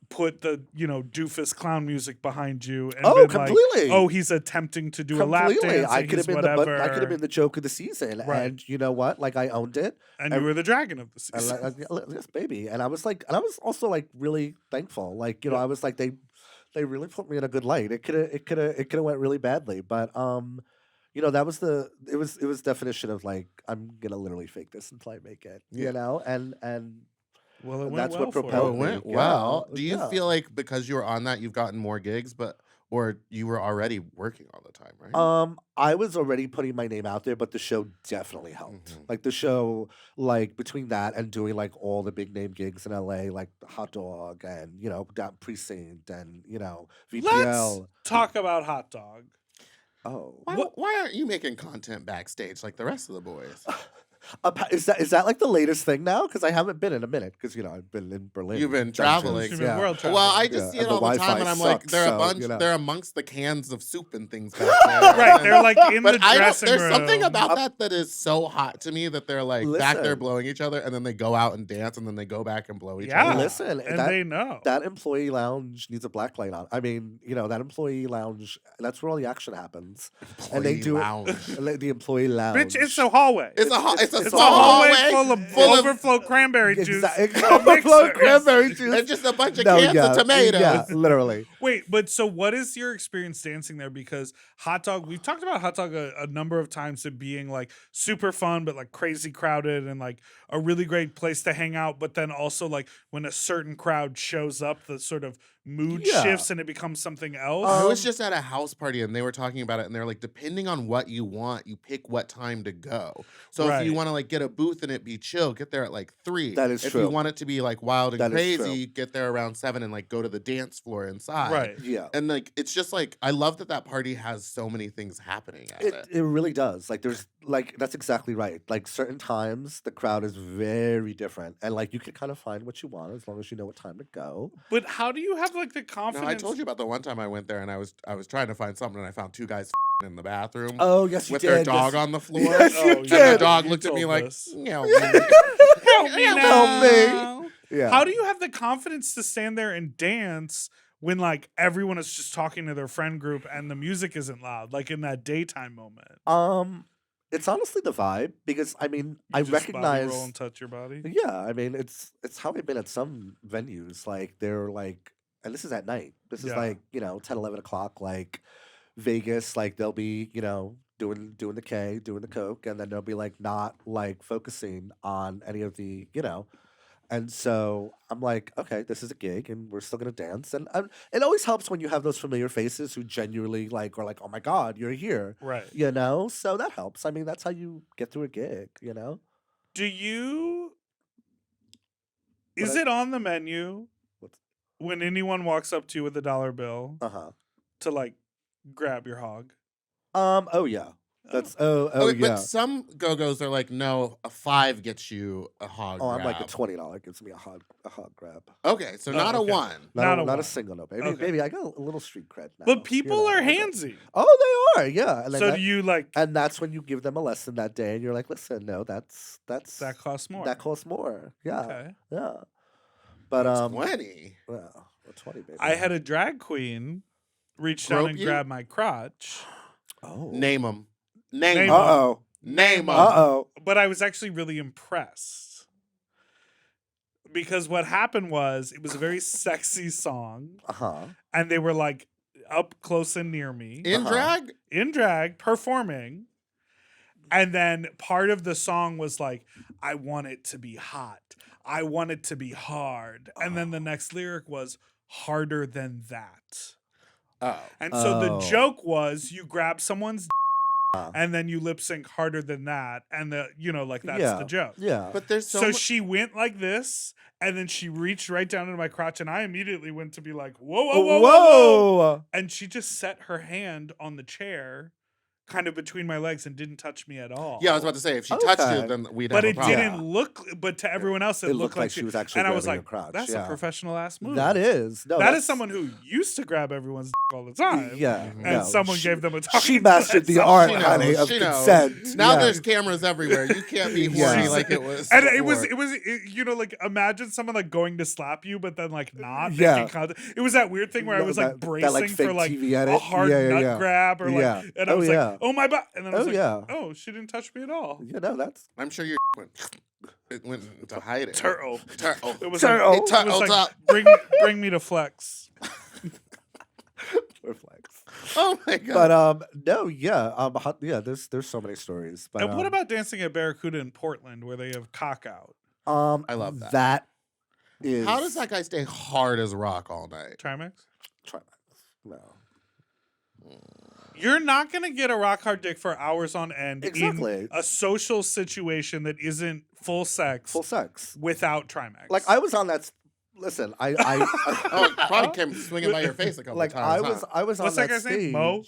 Speaker 2: put the doofus clown music behind you. And
Speaker 3: Oh,
Speaker 2: been
Speaker 3: completely.
Speaker 2: Like, oh, he's attempting to do a lap
Speaker 3: Completely.
Speaker 2: dance.
Speaker 3: I
Speaker 2: and
Speaker 3: could have
Speaker 2: he's
Speaker 3: been the
Speaker 2: whatever.
Speaker 3: I could have been the joke of the season,
Speaker 2: Right.
Speaker 3: and you know what? Like, I owned it.
Speaker 2: and you were the dragon of the
Speaker 3: And
Speaker 2: season.
Speaker 3: yes, baby. And I was like, and I was also like really thankful. Like, you know,
Speaker 2: Yeah.
Speaker 3: I was like, they really put me in a good light. It could have went really badly, but you know, that was it was definition of like, I'm gonna literally fake this until I make it.
Speaker 1: Yeah.
Speaker 3: You know, and
Speaker 2: Well, it
Speaker 3: and
Speaker 2: went
Speaker 3: that's
Speaker 2: well
Speaker 3: what
Speaker 2: for
Speaker 1: Oh,
Speaker 3: propelled
Speaker 1: it
Speaker 2: you.
Speaker 3: me.
Speaker 1: went
Speaker 3: Yeah,
Speaker 1: well. Do you
Speaker 3: yeah.
Speaker 1: feel like because you were on that, you've gotten more gigs, or you were already working all the time, right?
Speaker 3: I was already putting my name out there, but the show definitely helped.
Speaker 1: Mhm.
Speaker 3: Like the show, like between that and doing like all the big name gigs in LA, like Hot Dog and that Precinct and VPL.
Speaker 2: Let's talk about Hot Dog.
Speaker 3: Oh,
Speaker 1: Why aren't you making content backstage like the rest of the boys?
Speaker 3: Is that like the latest thing now? Because I haven't been in a minute. Because I've been in Berlin.
Speaker 1: You've been
Speaker 3: Dungeons,
Speaker 1: traveling.
Speaker 2: You've been
Speaker 3: yeah.
Speaker 2: world traveling.
Speaker 1: Well, I just
Speaker 3: Yeah,
Speaker 1: see it
Speaker 3: and the
Speaker 1: all the time,
Speaker 3: Wi-Fi
Speaker 1: and I'm like,
Speaker 3: sucks,
Speaker 1: they're a
Speaker 3: so,
Speaker 1: bunch.
Speaker 3: you know.
Speaker 1: They're amongst the cans of soup and things back there.
Speaker 2: Right, they're like in
Speaker 1: But
Speaker 2: the
Speaker 1: I don't.
Speaker 2: dressing
Speaker 1: There's
Speaker 2: room.
Speaker 1: something about that is so hot to me that they're like back there
Speaker 3: Listen.
Speaker 1: blowing each other, and then they go out and dance, and then they go back and blow each
Speaker 2: Yeah.
Speaker 1: other.
Speaker 3: Listen,
Speaker 2: and
Speaker 3: that-
Speaker 2: they know.
Speaker 3: That employee lounge needs a black light on. I mean, that employee lounge. That's where all the action happens. And they
Speaker 1: Employee
Speaker 3: do it-
Speaker 1: lounge.
Speaker 3: The employee lounge.
Speaker 2: Bitch, it's a hallway.
Speaker 1: It's a
Speaker 2: It's a
Speaker 1: small
Speaker 2: hallway full of overflow cranberry juice.
Speaker 3: Exactly.
Speaker 2: and mixers.
Speaker 3: Cranberry juice.
Speaker 1: And just a bunch of
Speaker 3: No,
Speaker 1: cans
Speaker 3: yeah,
Speaker 1: of tomatoes.
Speaker 3: Yeah, literally.
Speaker 2: Wait, but so what is your experience dancing there? Because Hot Dog, we've talked about Hot Dog a number of times, it being like super fun, but like crazy crowded and like a really great place to hang out. But then also like when a certain crowd shows up, the sort of mood
Speaker 3: Yeah.
Speaker 2: shifts and it becomes something else.
Speaker 1: I was just at a house party and they were talking about it, and they're like, depending on what you want, you pick what time to go. So if you
Speaker 2: Right.
Speaker 1: want to like get a booth and it be chill, get there at like 3.
Speaker 3: That is
Speaker 1: if
Speaker 3: true.
Speaker 1: you want it to be like wild and
Speaker 3: That is true.
Speaker 1: crazy, get there around 7 and like go to the dance floor inside.
Speaker 2: Right.
Speaker 3: Yeah.
Speaker 1: And like it's just like I love that party has so many things happening at it.
Speaker 3: It really does. Like there's like that's exactly right. Like certain times the crowd is very different, and like you can kind of find what you want as long as you know what time to go.
Speaker 2: But how do you have like the
Speaker 1: No,
Speaker 2: confidence?
Speaker 1: I told you about the one time I went there and I was trying to find something and I found 2 guys in the bathroom
Speaker 3: Oh yes, you
Speaker 1: with
Speaker 3: did.
Speaker 1: their dog
Speaker 3: yes.
Speaker 1: on the floor.
Speaker 3: Yes, you
Speaker 2: Oh,
Speaker 1: And
Speaker 3: did.
Speaker 1: the dog
Speaker 2: You
Speaker 1: looked at me
Speaker 2: told
Speaker 1: like,
Speaker 2: us.
Speaker 1: "Meow."
Speaker 2: Help me
Speaker 3: Help
Speaker 2: now.
Speaker 3: me. Yeah.
Speaker 2: How do you have the confidence to stand there and dance when like everyone is just talking to their friend group and the music isn't loud, like in that daytime moment?
Speaker 3: It's honestly the vibe because I mean
Speaker 2: You
Speaker 3: I
Speaker 2: just body
Speaker 3: recognize.
Speaker 2: roll and touch your body.
Speaker 3: Yeah, I mean it's how I've been at some venues. Like they're like, and this is at night. This is
Speaker 2: Yeah.
Speaker 3: like 10, 11 o'clock. Like Vegas, like they'll be doing the K, doing the coke, and then they'll be like not like focusing on any of the And so I'm like, okay, this is a gig, and we're still gonna dance. And it always helps when you have those familiar faces who genuinely like are like, oh my god, you're here,
Speaker 2: Right.
Speaker 3: you know. So that helps. I mean, that's how you get through a gig, you know.
Speaker 2: Do you?
Speaker 3: But
Speaker 2: Is it on the menu
Speaker 3: What's-
Speaker 2: when anyone walks up to you with a dollar bill
Speaker 3: Uh
Speaker 2: to like grab your hog?
Speaker 3: huh. Oh yeah. That's
Speaker 1: Okay,
Speaker 3: yeah.
Speaker 1: but some go-go's are like, no, a 5 gets you a hog
Speaker 3: Oh, I'm like a
Speaker 1: grab.
Speaker 3: $20 gives me a hog grab.
Speaker 1: Okay, so not
Speaker 2: okay.
Speaker 1: a 1.
Speaker 2: Not a
Speaker 3: Not
Speaker 2: one.
Speaker 3: a single no, baby.
Speaker 2: Okay.
Speaker 3: Baby, I got a little street cred now.
Speaker 2: But people
Speaker 3: you know,
Speaker 2: are
Speaker 3: I got-
Speaker 2: handsy.
Speaker 3: Oh, they are, yeah. And then
Speaker 2: So
Speaker 3: that-
Speaker 2: do you like
Speaker 3: and that's when you give them a lesson that day, and you're like, listen, no, that's
Speaker 2: that costs more?
Speaker 3: that costs more. Yeah,
Speaker 2: Okay.
Speaker 3: yeah. But
Speaker 1: 20.
Speaker 3: well, 20, baby.
Speaker 2: I had a drag queen reach down
Speaker 1: Grope
Speaker 2: and
Speaker 1: you?
Speaker 2: grab my crotch,
Speaker 3: oh.
Speaker 1: Name them.
Speaker 2: Name
Speaker 1: Name
Speaker 2: 'em.
Speaker 1: them.
Speaker 3: Uh-oh.
Speaker 1: Name them.
Speaker 3: Uh-oh.
Speaker 2: but I was actually really impressed. Because what happened was it was a very sexy song,
Speaker 3: Uh-huh.
Speaker 2: and they were like up close and near me
Speaker 1: In
Speaker 3: Uh-huh.
Speaker 1: drag?
Speaker 2: in drag performing. And then part of the song was like, I want it to be hot. I want it to be hard. And then the next lyric was harder than that.
Speaker 1: Oh.
Speaker 2: And so the
Speaker 3: Oh.
Speaker 2: joke was you grab someone's
Speaker 3: Uh.
Speaker 2: and then you lip sync harder than that. And like that's
Speaker 3: Yeah.
Speaker 2: the joke.
Speaker 3: Yeah.
Speaker 1: But there's
Speaker 2: So
Speaker 1: so,
Speaker 2: she went like this, and then she reached right down into my crotch, and I immediately went to be like, whoa, whoa, whoa, whoa, whoa. And she just set her hand on the chair, kind of between my legs, and didn't touch me at all.
Speaker 1: Yeah, I was about to say, if she touched you,
Speaker 3: Okay.
Speaker 1: then we'd
Speaker 2: But
Speaker 1: have a
Speaker 2: it
Speaker 1: problem.
Speaker 2: didn't look. But to everyone else, it,
Speaker 3: It looked like she was actually
Speaker 2: And I was
Speaker 3: grabbing
Speaker 2: like,
Speaker 3: your crotch.
Speaker 2: that's
Speaker 3: yeah.
Speaker 2: a professional ass move.
Speaker 3: That is. No,
Speaker 2: That
Speaker 3: that's
Speaker 2: is someone who used to grab everyone's all the time.
Speaker 3: Yeah.
Speaker 1: And
Speaker 2: And
Speaker 3: no,
Speaker 2: someone
Speaker 3: she-
Speaker 2: gave them a talking
Speaker 3: She
Speaker 2: to.
Speaker 3: mastered the
Speaker 2: So-
Speaker 3: art,
Speaker 1: She knows,
Speaker 3: honey, of
Speaker 1: she knows.
Speaker 3: consent.
Speaker 1: Now
Speaker 3: yeah.
Speaker 1: there's cameras everywhere. You can't be
Speaker 3: Yeah.
Speaker 1: horny like it was.
Speaker 2: And
Speaker 1: before.
Speaker 2: it was like imagine someone like going to slap you, but then like not
Speaker 3: Yeah.
Speaker 2: making contact. It was that weird thing where I
Speaker 3: No,
Speaker 2: was like
Speaker 3: that,
Speaker 2: bracing
Speaker 3: like,
Speaker 2: for
Speaker 3: fake
Speaker 2: like
Speaker 3: TV
Speaker 2: a
Speaker 3: edit.
Speaker 2: hard
Speaker 3: Yeah, yeah,
Speaker 2: nut
Speaker 3: yeah.
Speaker 2: grab or like,
Speaker 3: Yeah.
Speaker 2: and I
Speaker 3: Oh,
Speaker 2: was
Speaker 3: yeah.
Speaker 2: like, oh my god, and then I was
Speaker 3: Oh,
Speaker 2: like,
Speaker 3: yeah.
Speaker 2: oh, she didn't touch me at all.
Speaker 3: You know, that's
Speaker 1: I'm sure your it went into hiding.
Speaker 2: Turtle.
Speaker 1: Turtle.
Speaker 2: It was
Speaker 3: Turtle.
Speaker 2: like, it was
Speaker 1: Turtle's
Speaker 2: like
Speaker 1: up.
Speaker 2: bring me to flex.
Speaker 3: reflex.
Speaker 1: Oh my god.
Speaker 3: But no, yeah, yeah. There's so many stories. But
Speaker 2: And what about dancing at Barracuda in Portland where they have cock out?
Speaker 1: I love that.
Speaker 3: That is
Speaker 1: How does that guy stay hard as rock all night?
Speaker 2: Trimax?
Speaker 3: Try no.
Speaker 2: You're not gonna get a rock hard dick for hours on end
Speaker 3: Exactly.
Speaker 2: in a social situation that isn't full sex
Speaker 3: Full sex.
Speaker 2: without Trimax.
Speaker 3: Like I was on that. Listen,
Speaker 1: Oh, it probably came swinging by your face a couple
Speaker 3: like
Speaker 1: times.
Speaker 3: I was
Speaker 2: What's
Speaker 3: on
Speaker 2: that
Speaker 3: that
Speaker 2: guy's name?
Speaker 3: stage.
Speaker 2: Mo?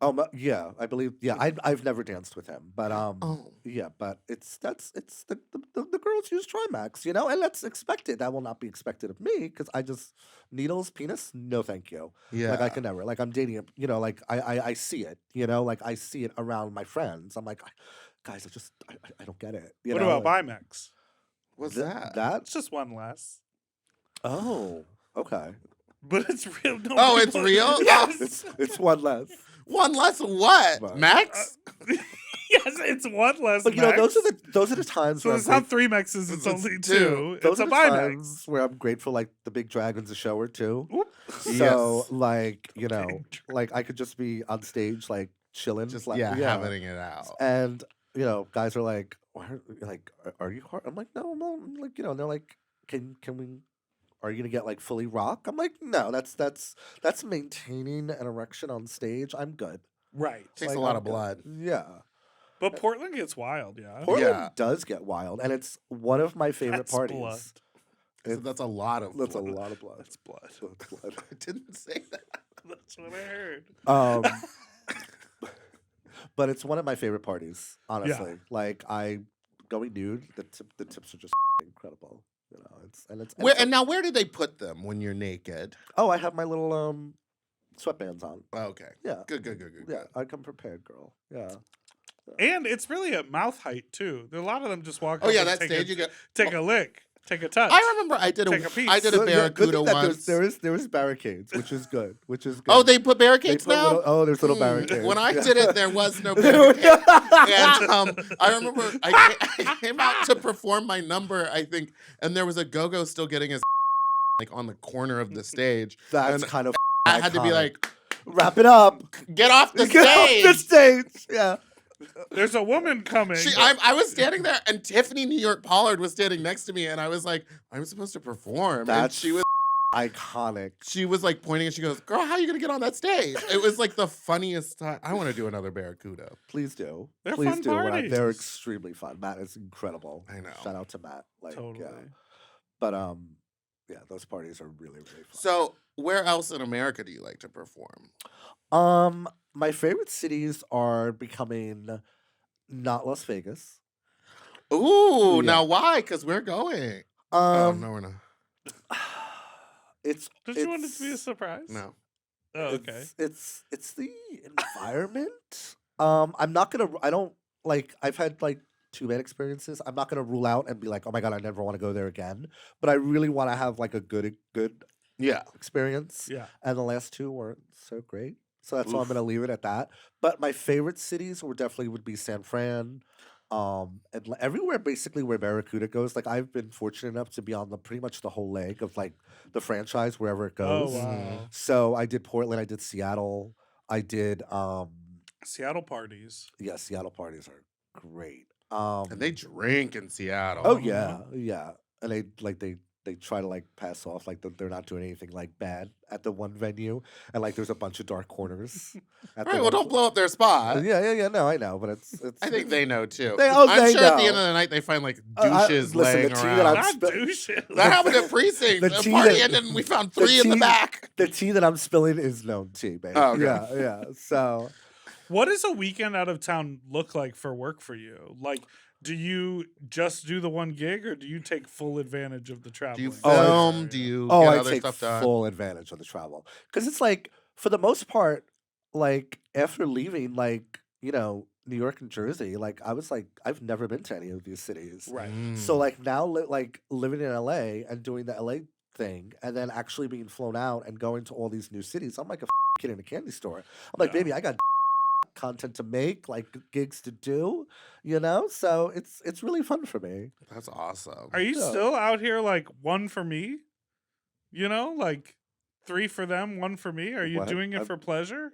Speaker 3: Oh, yeah, I believe. Yeah, I've never danced with him, but
Speaker 1: Oh.
Speaker 3: yeah, but it's the girls use Trimax, you know, and that's expected. That will not be expected of me because I just needles, penis, no, thank you.
Speaker 1: Yeah.
Speaker 3: Like I can never. Like I'm dating, you know, like I see it, you know, like I see it around my friends. I'm like, guys, I don't get it. You
Speaker 2: what
Speaker 3: know?
Speaker 2: about Bimex?
Speaker 1: What's
Speaker 3: Th-
Speaker 1: that?
Speaker 3: That?
Speaker 2: It's just one less.
Speaker 3: Oh, okay.
Speaker 2: But it's real. No,
Speaker 1: Oh, it's
Speaker 2: people-
Speaker 1: real?
Speaker 2: Yes.
Speaker 3: It's one less.
Speaker 1: One less what?
Speaker 3: Right.
Speaker 1: Max?
Speaker 2: Yes, it's one less.
Speaker 3: But you know,
Speaker 2: Max.
Speaker 3: those are the times
Speaker 2: So
Speaker 3: where
Speaker 2: it's
Speaker 3: I'm
Speaker 2: not three Maxes, it's
Speaker 1: It's
Speaker 2: only
Speaker 1: two.
Speaker 2: two.
Speaker 3: those
Speaker 2: It's a
Speaker 3: are the
Speaker 2: Bimex.
Speaker 3: times where I'm grateful, like the big dragon's a shower too.
Speaker 2: Whoop.
Speaker 3: So, like, you know,
Speaker 2: Big
Speaker 3: like I could just be on stage, like chilling,
Speaker 1: Just
Speaker 3: like,
Speaker 1: having it out.
Speaker 3: And you know, guys are like, are you hard? I'm like, no, I'm like, you know, and they're like, can we? Are you gonna get like fully rock? I'm like, no, that's maintaining an erection on stage. I'm good.
Speaker 2: Right.
Speaker 1: Takes
Speaker 3: Like,
Speaker 1: a lot
Speaker 3: I'm
Speaker 1: of
Speaker 3: good.
Speaker 1: blood.
Speaker 3: Yeah.
Speaker 2: But Portland gets wild, yeah.
Speaker 3: Portland
Speaker 1: Yeah.
Speaker 3: does get wild, and it's one of my favorite
Speaker 2: That's
Speaker 3: parties.
Speaker 2: blood.
Speaker 1: So that's a lot of
Speaker 3: That's a
Speaker 1: blood.
Speaker 3: lot of blood.
Speaker 2: That's blood.
Speaker 3: That's blood.
Speaker 1: I didn't say that.
Speaker 2: That's what I heard.
Speaker 3: But it's one of my favorite parties, honestly. Like going nude, the tips are just incredible. You know,
Speaker 1: And now where do they put them when you're naked?
Speaker 3: oh, I have my little sweatbands on.
Speaker 1: Okay.
Speaker 3: Yeah.
Speaker 1: Good.
Speaker 3: Yeah, I come prepared, girl. Yeah.
Speaker 2: And it's really a mouth height too. A lot of them just walk.
Speaker 1: Oh
Speaker 2: up
Speaker 1: yeah,
Speaker 2: and
Speaker 1: that
Speaker 2: take
Speaker 1: stage
Speaker 2: a,
Speaker 1: you get.
Speaker 2: take a lick, take a touch.
Speaker 1: I remember I did
Speaker 2: Take a piece.
Speaker 1: I did
Speaker 3: So,
Speaker 1: a
Speaker 3: yeah, good
Speaker 1: Barracuda
Speaker 3: thing that
Speaker 1: once.
Speaker 3: there is barricades, which is good.
Speaker 1: Oh, they put
Speaker 3: They
Speaker 1: barricades
Speaker 3: put
Speaker 1: now.
Speaker 3: there's little
Speaker 1: Hmm.
Speaker 3: barricades.
Speaker 1: When I
Speaker 3: yeah.
Speaker 1: did it, there was no barricade. And I remember I came out to perform my number, I think, and there was a go-go still getting his like on the corner of the stage.
Speaker 3: That's
Speaker 1: and
Speaker 3: kind of
Speaker 1: I had to be
Speaker 3: iconic.
Speaker 1: like,
Speaker 3: wrap it up.
Speaker 1: get off the
Speaker 3: Get
Speaker 1: stage.
Speaker 3: off the stage. Yeah.
Speaker 2: There's a woman coming.
Speaker 1: I was standing there, and Tiffany New York Pollard was standing next to me, and I was like, I'm supposed to perform. And
Speaker 3: That's
Speaker 1: she was
Speaker 3: iconic.
Speaker 1: She was like pointing, and she goes, "Girl, how are you gonna get on that stage?" It was like the funniest time. I want to do another Barracuda.
Speaker 3: Please do.
Speaker 2: They're
Speaker 3: Please
Speaker 2: fun
Speaker 3: do.
Speaker 2: parties.
Speaker 3: They're extremely fun. Matt is incredible.
Speaker 1: I know.
Speaker 3: Shout out to Matt. Like,
Speaker 2: Totally.
Speaker 3: yeah. But yeah, those parties are really, really fun.
Speaker 1: So, where else in America do you like to perform?
Speaker 3: My favorite cities are becoming not Las Vegas.
Speaker 1: Ooh,
Speaker 3: Yeah.
Speaker 1: now why? Because we're going. Oh no, we're not.
Speaker 3: It's
Speaker 2: Did you want it to be a surprise?
Speaker 1: No.
Speaker 2: Oh, okay.
Speaker 3: It's the environment. I'm not gonna. I don't like. I've had like 2 bad experiences. I'm not gonna rule out and be like, oh my god, I never want to go there again. But I really want to have like a good
Speaker 1: Yeah.
Speaker 3: experience.
Speaker 2: Yeah.
Speaker 3: And the last 2 weren't so great. So that's why I'm
Speaker 1: Oof.
Speaker 3: gonna leave it at that. But my favorite cities would be San Fran. And everywhere basically where Barracuda goes. Like I've been fortunate enough to be on pretty much the whole leg of like the franchise wherever it
Speaker 2: Oh,
Speaker 3: goes.
Speaker 2: wow.
Speaker 3: So I did Portland, I did Seattle, I did
Speaker 2: Seattle parties.
Speaker 3: yeah, Seattle parties are great.
Speaker 1: And they drink in Seattle.
Speaker 3: Oh yeah, yeah. And they try to like pass off like they're not doing anything like bad at the one venue, and like there's a bunch of dark corners. At
Speaker 1: All right,
Speaker 3: the
Speaker 1: well,
Speaker 3: one
Speaker 1: don't blow up their spot.
Speaker 3: Yeah. No, I know, but it's.
Speaker 1: I think they know too.
Speaker 3: Oh,
Speaker 1: I'm
Speaker 3: they
Speaker 1: sure at the
Speaker 3: know.
Speaker 1: end of the night they find like
Speaker 3: I-
Speaker 1: douches
Speaker 3: listen,
Speaker 1: laying
Speaker 3: the tea
Speaker 1: around.
Speaker 3: that I'm
Speaker 2: Not
Speaker 3: spe-
Speaker 2: douches.
Speaker 1: That happened at precinct.
Speaker 3: The
Speaker 1: The
Speaker 3: tea
Speaker 1: party
Speaker 3: that-
Speaker 1: ended and we found
Speaker 3: the
Speaker 1: 3 in the
Speaker 3: tea-
Speaker 1: back.
Speaker 3: The tea that I'm spilling is known tea, babe.
Speaker 1: Oh, okay.
Speaker 3: Yeah. So
Speaker 2: What does a weekend out of town look like for work for you? Like, do you just do the one gig, or do you take full advantage of the travel?
Speaker 1: Do you
Speaker 3: Oh, I-
Speaker 1: film? Do you
Speaker 3: I
Speaker 1: get other
Speaker 3: take
Speaker 1: stuff done?
Speaker 3: full advantage of the travel because it's like for the most part, like after leaving, like New York and Jersey, like I was like I've never been to any of these cities,
Speaker 2: Right.
Speaker 3: So like now, like living in LA and doing the LA thing, and then actually being flown out and going to all these new cities, I'm like a kid in a candy store. I'm like,
Speaker 2: Yeah.
Speaker 3: baby, I got content to make, like gigs to do, So it's really fun for me.
Speaker 1: That's awesome.
Speaker 2: Are you
Speaker 3: Yeah.
Speaker 2: still out here like one for me? Like 3 for them, 1 for me? Are you
Speaker 3: What?
Speaker 2: doing it for pleasure?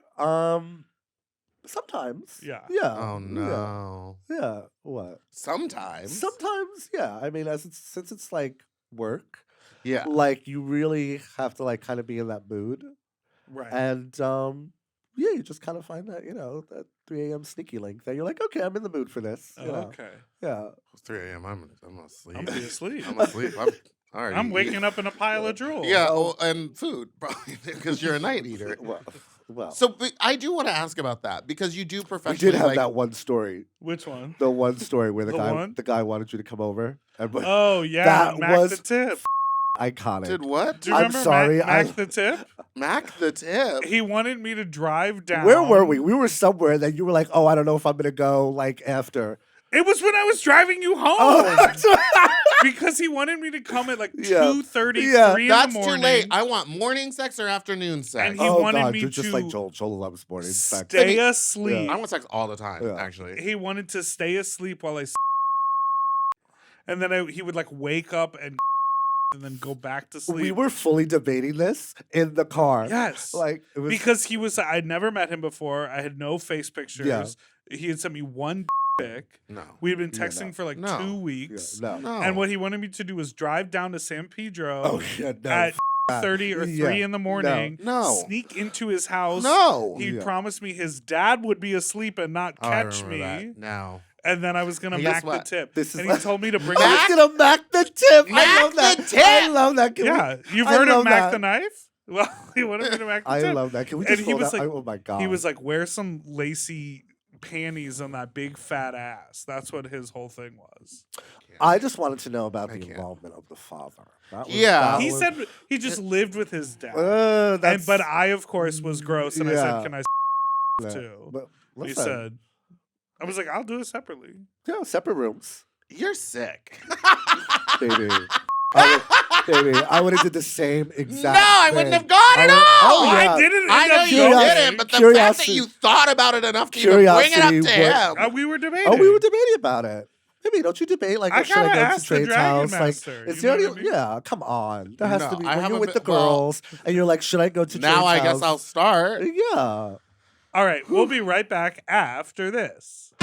Speaker 3: Sometimes.
Speaker 2: Yeah.
Speaker 3: Yeah.
Speaker 1: Oh no.
Speaker 3: Yeah. What?
Speaker 1: Sometimes.
Speaker 3: Sometimes, yeah. I mean, since it's like work,
Speaker 1: Yeah.
Speaker 3: like you really have to like kind of be in that mood,
Speaker 2: Right.
Speaker 3: and yeah, you just kind of find that that 3 a.m. sneaky link that you're like, okay, I'm in the mood for this.
Speaker 2: Oh, okay.
Speaker 3: Yeah.
Speaker 1: It's 3 a.m. I'm asleep.
Speaker 2: I'm gonna be asleep.
Speaker 1: I'm asleep. I'm all right.
Speaker 2: I'm waking up in a pile of drool.
Speaker 1: Yeah, and food probably because you're a night eater.
Speaker 3: Well.
Speaker 1: So but I do want to ask about that because you do
Speaker 3: We
Speaker 1: professionally.
Speaker 3: did have
Speaker 1: like,
Speaker 3: that one story.
Speaker 2: Which one?
Speaker 3: The one story where
Speaker 2: The one?
Speaker 3: the guy wanted you to come over. And
Speaker 2: Oh yeah,
Speaker 3: That
Speaker 2: Mac
Speaker 3: was
Speaker 2: the tip.
Speaker 3: iconic.
Speaker 1: Did what?
Speaker 2: Do you
Speaker 3: I'm
Speaker 2: remember
Speaker 3: sorry,
Speaker 2: Mac the tip?
Speaker 1: Mac the tip.
Speaker 2: He wanted me to drive down.
Speaker 3: Where were we? We were somewhere that you were like, oh, I don't know if I'm gonna go like after.
Speaker 2: It was when I was driving you home.
Speaker 3: Oh,
Speaker 2: Because he wanted me to come at like
Speaker 3: Yeah.
Speaker 2: 2:30,
Speaker 3: Yeah.
Speaker 2: 3 in
Speaker 1: That's
Speaker 2: the
Speaker 1: too
Speaker 2: morning.
Speaker 1: late. I want morning sex or afternoon sex.
Speaker 2: And he
Speaker 3: oh
Speaker 2: wanted
Speaker 3: God,
Speaker 2: me
Speaker 3: you're just like
Speaker 2: to
Speaker 3: Joel. Joel loves morning sex.
Speaker 2: Stay asleep.
Speaker 1: I want sex all the time,
Speaker 3: Yeah.
Speaker 1: actually.
Speaker 2: He wanted to stay asleep while I and then he would like wake up and then go back to sleep.
Speaker 3: We were fully debating this in the car.
Speaker 2: Yes.
Speaker 3: Like it was
Speaker 2: Because he was I'd never met him before. I had no face pictures.
Speaker 3: Yeah.
Speaker 2: He had sent me one pic.
Speaker 1: No.
Speaker 2: We had been
Speaker 3: Yeah,
Speaker 2: texting
Speaker 3: no.
Speaker 2: for like
Speaker 1: No.
Speaker 2: 2
Speaker 3: yeah,
Speaker 2: weeks.
Speaker 3: no.
Speaker 1: No.
Speaker 2: And what he wanted me to do was drive down to San Pedro
Speaker 3: Oh yeah, no.
Speaker 2: at
Speaker 3: that.
Speaker 2: 30 or 3
Speaker 3: Yeah.
Speaker 2: in the morning.
Speaker 1: No.
Speaker 2: Sneak into his house.
Speaker 1: No.
Speaker 2: He
Speaker 3: Yeah.
Speaker 2: promised me his dad would be asleep and not
Speaker 1: Oh, I
Speaker 2: catch
Speaker 1: remember
Speaker 2: me.
Speaker 1: that. No.
Speaker 2: And then I was gonna
Speaker 1: And guess
Speaker 2: mac the
Speaker 1: what?
Speaker 2: tip.
Speaker 3: This is
Speaker 2: And he
Speaker 3: like-
Speaker 2: told me to bring
Speaker 3: I
Speaker 1: Mac-
Speaker 3: was gonna mac the tip. I
Speaker 1: Mac
Speaker 3: love that.
Speaker 1: the tip.
Speaker 3: I love that. Can we-
Speaker 2: Yeah, you've
Speaker 3: I
Speaker 2: heard of
Speaker 3: love
Speaker 2: Mac
Speaker 3: that.
Speaker 2: the knife? Well, he wanted me to mac the
Speaker 3: I
Speaker 2: tip.
Speaker 3: love that. Can we
Speaker 2: And
Speaker 3: just
Speaker 2: he
Speaker 3: hold
Speaker 2: was
Speaker 3: that?
Speaker 2: like-
Speaker 3: Oh my God.
Speaker 2: He was like, wear some lacy panties on that big fat ass. That's what his whole thing was.
Speaker 3: I just wanted to know about
Speaker 1: I
Speaker 3: the
Speaker 1: can't.
Speaker 3: involvement of the father. That was-
Speaker 1: Yeah.
Speaker 3: that
Speaker 2: He
Speaker 3: was-
Speaker 2: said he just lived with his dad.
Speaker 3: That's,
Speaker 2: But I, of course, was gross, and I
Speaker 3: Yeah.
Speaker 2: said, "Can I
Speaker 3: yeah.
Speaker 2: too?"
Speaker 3: But
Speaker 2: He
Speaker 3: listen,
Speaker 2: said, "I was like, I'll do it separately."
Speaker 3: yeah, separate rooms,
Speaker 1: You're sick.
Speaker 3: baby. I would have did the same exact.
Speaker 1: No, I wouldn't
Speaker 3: thing.
Speaker 1: have gone at
Speaker 3: I would-
Speaker 1: all.
Speaker 3: Oh, yeah.
Speaker 2: I didn't.
Speaker 1: I
Speaker 2: end
Speaker 1: know
Speaker 2: up
Speaker 1: you
Speaker 2: going.
Speaker 1: didn't, but the fact that
Speaker 3: Curiosity.
Speaker 1: you thought about it enough to even bring it up
Speaker 3: Curiosity
Speaker 1: to him.
Speaker 2: We were debating.
Speaker 3: Oh, we were debating about it. Maybe don't you debate like,
Speaker 2: I
Speaker 3: should I
Speaker 2: gotta
Speaker 3: go to
Speaker 2: ask the
Speaker 3: Trade's
Speaker 2: Dragon
Speaker 3: house?
Speaker 2: Master,
Speaker 3: Like, is
Speaker 2: you know
Speaker 3: there
Speaker 2: what
Speaker 3: any?
Speaker 2: I mean?
Speaker 3: Yeah, come on. There has
Speaker 1: No,
Speaker 3: to be
Speaker 1: I
Speaker 3: when you're
Speaker 1: haven't
Speaker 3: with the
Speaker 1: been- well,
Speaker 3: girls and you're like, should I go to
Speaker 1: Now
Speaker 3: Trade's
Speaker 1: I guess
Speaker 3: house?
Speaker 1: I'll start.
Speaker 3: Yeah.
Speaker 2: All right, we'll be right back after this.